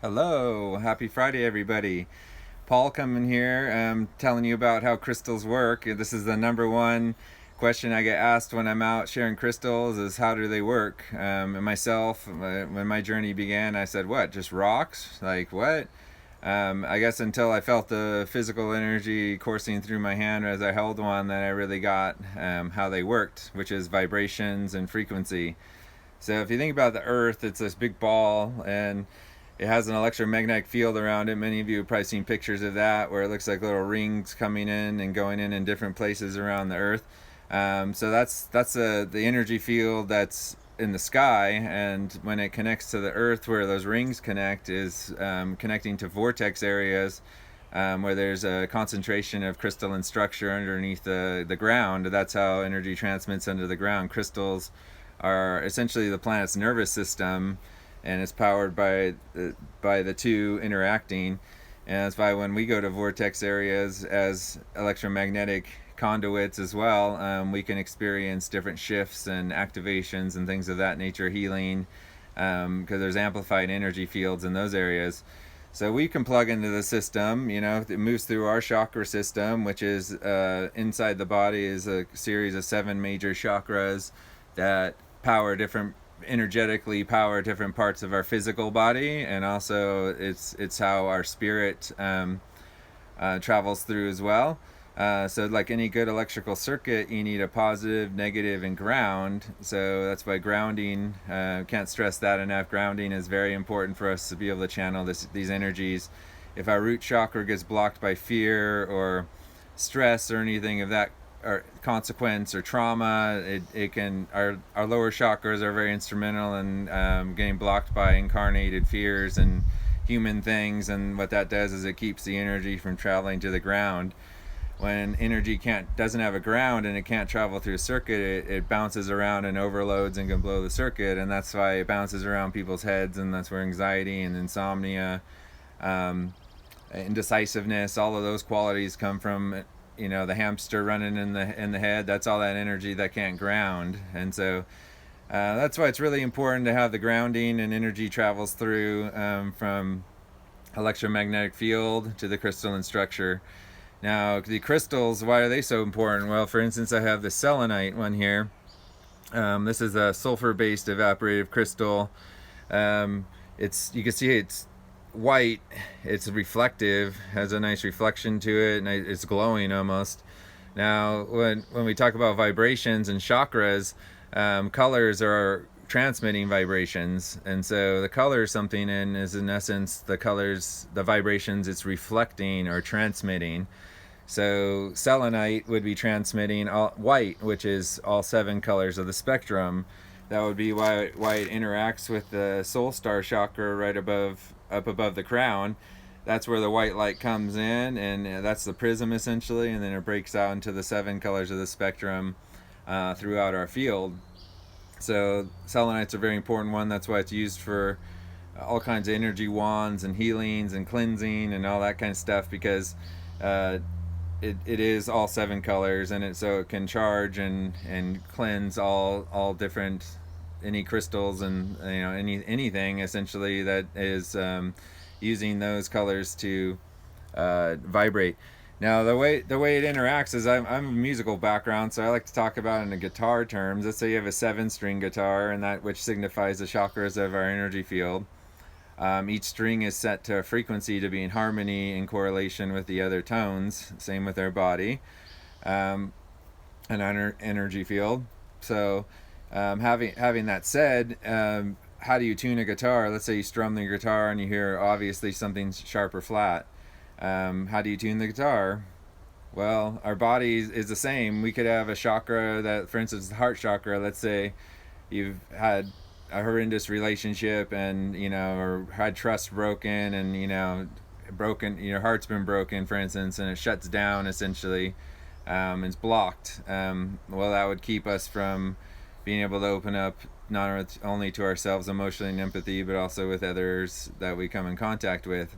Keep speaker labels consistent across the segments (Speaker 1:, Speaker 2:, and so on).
Speaker 1: Hello, happy Friday, everybody. Paul coming here, telling you about how crystals work. This is the number one question I get asked when I'm out sharing crystals: is how do they work? And myself, when my journey began, I said, "What? Just rocks? Like what?" I guess until I felt the physical energy coursing through my hand as I held one, that I really got how they worked, which is vibrations and frequency. So if you think about the Earth, it's this big ball, and it has an electromagnetic field around it. Many of you have probably seen pictures of that, where it looks like little rings coming in and going in different places around the Earth. So that's the energy field that's in the sky, and when it connects to the Earth, where those rings connect, is connecting to vortex areas. Where there's a concentration of crystalline structure underneath the ground. That's how energy transmits under the ground. Crystals are essentially the planet's nervous system, and it's powered by the two interacting. And that's why when we go to vortex areas as electromagnetic conduits as well, we can experience different shifts and activations and things of that nature, healing, because there's amplified energy fields in those areas. So we can plug into the system. It moves through our chakra system, which is inside the body is a series of seven major chakras that energetically power different parts of our physical body, and also it's how our spirit travels through as well. So like any good electrical circuit, you need a positive, negative, and ground. So that's why grounding, can't stress that enough. Grounding is very important for us to be able to channel these energies. If our root chakra gets blocked by fear or stress or anything of that or consequence or trauma, it can our lower chakras are very instrumental in getting blocked by incarnated fears and human things. And what that does is it keeps the energy from traveling to the ground. When energy doesn't have a ground and it can't travel through a circuit, it bounces around and overloads and can blow the circuit. And that's why it bounces around people's heads, and that's where anxiety and insomnia, um, indecisiveness, all of those qualities come from. The hamster running in the head. That's all that energy that can't ground. And so that's why it's really important to have the grounding, and energy travels through from electromagnetic field to the crystalline structure. Now, the crystals, why are they so important? Well, for instance, I have the selenite one here. This is a sulfur-based evaporative crystal. You can see it's white. It's reflective, has a nice reflection to it, and it's glowing almost. Now, when we talk about vibrations and chakras, colors are transmitting vibrations, and so the color something in is in essence the vibrations it's reflecting or transmitting. So selenite would be transmitting white, which is all seven colors of the spectrum. That would be why it interacts with the soul star chakra up above the crown. That's where the white light comes in, and that's the prism essentially, and then it breaks out into the seven colors of the spectrum throughout our field. So selenite's a very important one. That's why it's used for all kinds of energy wands and healings and cleansing and all that kind of stuff, because uh, it is all seven colors, and so it can charge and cleanse all different any crystals, and anything essentially that is using those colors to vibrate. Now the way it interacts is I'm a musical background, so I like to talk about it in the guitar terms. Let's say you have a 7-string guitar, and that which signifies the chakras of our energy field. Each string is set to a frequency to be in harmony in correlation with the other tones. Same with our body, an energy field. So, having that said, how do you tune a guitar? Let's say you strum the guitar and you hear obviously something sharp or flat. How do you tune the guitar? Well, our body is the same. We could have a chakra that, for instance, the heart chakra. Let's say you've had a horrendous relationship, and or had trust broken, and broken, your heart's been broken, for instance, and it shuts down essentially. It's blocked. Well, that would keep us from being able to open up not only to ourselves emotionally and empathy, but also with others that we come in contact with.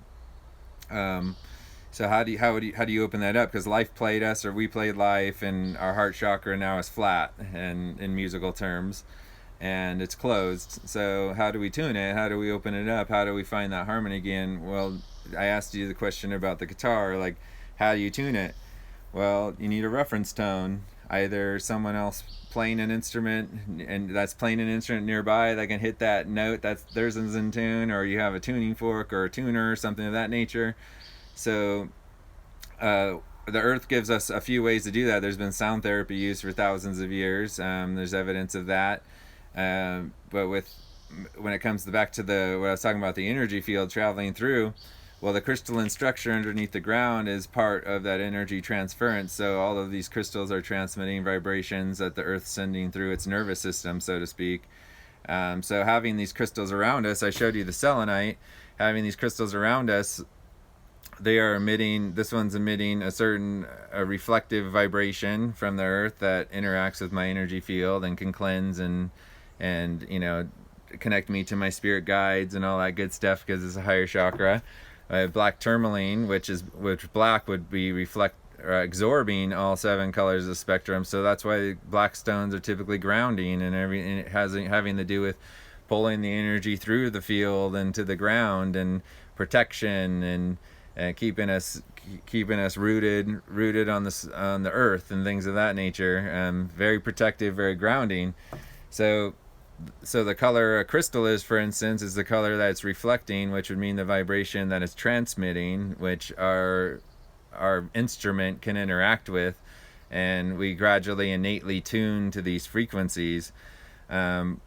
Speaker 1: So how do you open that up? Because life played us, or we played life, and our heart chakra now is flat, and in musical terms. and it's closed. So how do we tune it? How do we open it up? How do we find that harmony again? Well, I asked you the question about the guitar, like how do you tune it? Well, you need a reference tone. Either someone else playing an instrument and that's playing an instrument nearby that can hit that note that's theirs is in tune, or you have a tuning fork or a tuner or something of that nature. So the earth gives us a few ways to do that. There's been sound therapy used for thousands of years. There's evidence of that. But when it comes back to what I was talking about, the energy field traveling through, well, the crystalline structure underneath the ground is part of that energy transference. So all of these crystals are transmitting vibrations that the earth's sending through its nervous system, so to speak. So having these crystals around us, I showed you the selenite, having these crystals around us, they are emitting, this one's emitting a certain reflective vibration from the earth that interacts with my energy field and can cleanse and connect me to my spirit guides and all that good stuff because it's a higher chakra. Black tourmaline, which black would be absorbing all 7 colors of the spectrum. So that's why black stones are typically grounding, and it has having to do with pulling the energy through the field and to the ground and protection and keeping us rooted on the earth and things of that nature. Very protective, very grounding. So the color a crystal is, for instance, is the color that it's reflecting, which would mean the vibration that it's transmitting, which our instrument can interact with, and we gradually innately tune to these frequencies and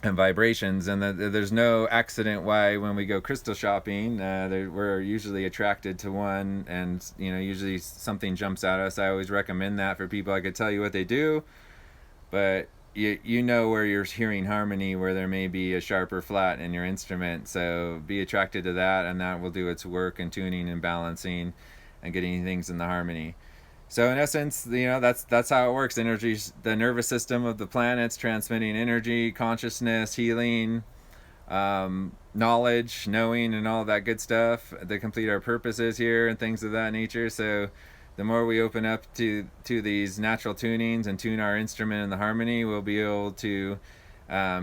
Speaker 1: vibrations. And there's no accident why when we go crystal shopping, we're usually attracted to one, and usually something jumps at us. I always recommend that for people. I could tell you what they do, but you know where you're hearing harmony, where there may be a sharp or flat in your instrument. So be attracted to that, and that will do its work in tuning and balancing and getting things in the harmony. So in essence, that's how it works. Energy, the nervous system of the planets transmitting energy, consciousness, healing, knowledge, knowing, and all that good stuff to complete our purposes here and things of that nature. So the more we open up to these natural tunings and tune our instrument in the harmony, we'll be able to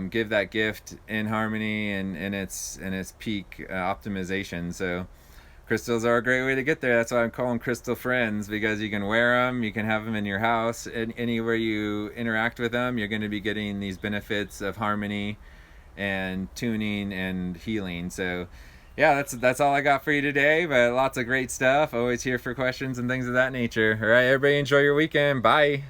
Speaker 1: give that gift in harmony and in its peak optimization. So crystals are a great way to get there. That's why I'm calling crystal friends, because you can wear them, you can have them in your house, and anywhere you interact with them, you're going to be getting these benefits of harmony and tuning and healing. So yeah, that's all I got for you today, but lots of great stuff. Always here for questions and things of that nature. All right, everybody, enjoy your weekend. Bye.